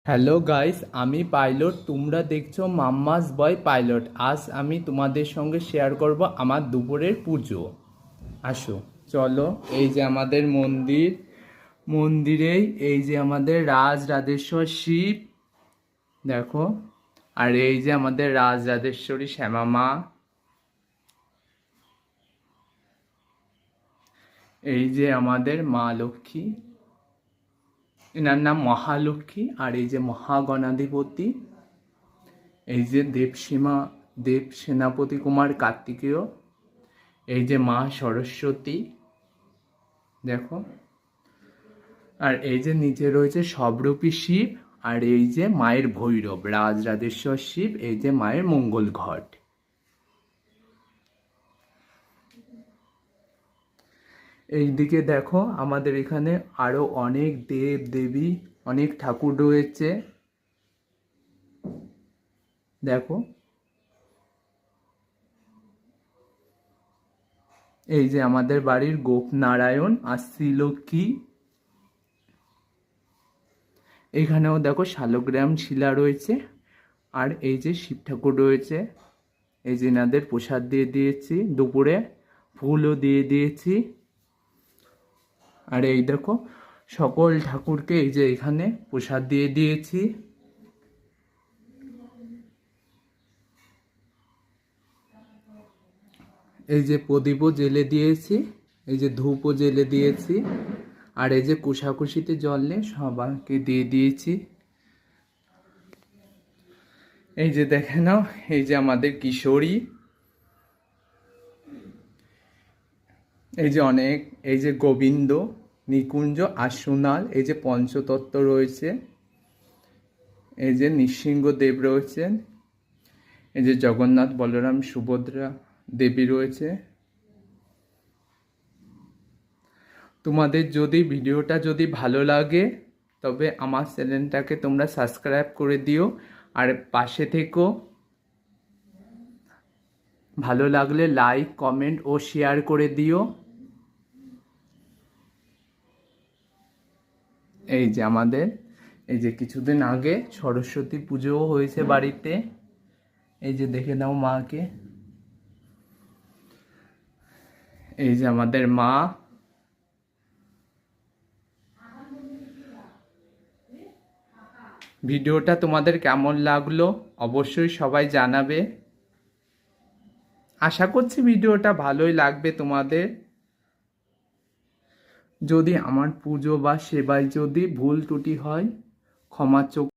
Hello guys, আমি pilot. তোমরা দেখছো মাম্মাস বয় পাইলট। আজ আমি তোমাদের সঙ্গে শেয়ার করব আমার দুপুরের পুজো। আসো, চলো। এই যে আমাদের মন্দিরেই এই যে আমাদের রাজরাজেশ্বর শিব, দেখো। আর এই যে আমাদের রাজরাজেশ্বরী শ্যামা মা, এই যে আমাদের মা লক্ষ্মী, এনার নাম মহালক্ষ্মী। আর এই যে মহাগণাধিপতি, এই যে দেব সেনাপতি কুমার কার্তিকেয়, এই যে মা সরস্বতী, দেখো। আর এই যে নিচে রয়েছে সবরূপী শিব। আর এই যে মায়ের ভৈরব, রাজরাজেশ্বর শিব, এই যে মায়ের মঙ্গল ঘট। এইদিকে দেখো, আমাদের এখানে আরো অনেক দেব দেবী, অনেক ঠাকুর রয়েছে, দেখো। এই যে আমাদের বাড়ির গোপনারায়ণ আর শ্রীলক্ষ্মী। এখানেও দেখো শালগ্রাম শিলা রয়েছে। আর এই যে শিব ঠাকুর রয়েছে। এই যে এনাদের প্রসাদ দিয়ে দিয়েছি, দুপুরে ফুলও দিয়ে দিয়েছি। আর এই দেখো, সকল ঠাকুরকে এই যে এখানে প্রসাদ দিয়ে দিয়েছি। এই যে প্রদীপও জেলে দিয়েছি, এই যে ধূপও জেলে দিয়েছি। আর এই যে কুশাকুশিতে জল নিয়ে সবাইকে দিয়ে দিয়েছি। এই যে দেখে নাও, এই যে আমাদের কিশোরী, এই যে অনেক, এই যে গোবিন্দ, নিকুঞ্জ আর সোনাল, এই যে পঞ্চতত্ত্ব রয়েছে। এই যে নৃসিংহদেব রয়েছেন, এই যে জগন্নাথ বলরাম সুভদ্রা দেবী রয়েছে। তোমাদের যদি ভিডিওটা যদি ভালো লাগে, তবে আমার চ্যানেলটাকে তোমরা সাবস্ক্রাইব করে দিও। আর পাশে থেকো। ভালো লাগলে লাইক, কমেন্ট ও শেয়ার করে দিও। এই যে আমাদের, এই যে কিছুদিন আগে সরস্বতী পুজোও হয়েছে বাড়িতে। এই যে দেখে নাও মাকে। এই যে আমাদের মা। ভিডিওটা তোমাদের কেমন লাগলো অবশ্যই সবাই জানাবে। আশা করছি ভিডিওটা ভালোই লাগবে তোমাদের। যদি আমার পুজো বা সেবায় যদি ভুল ত্রুটি হয়, ক্ষমা চোখ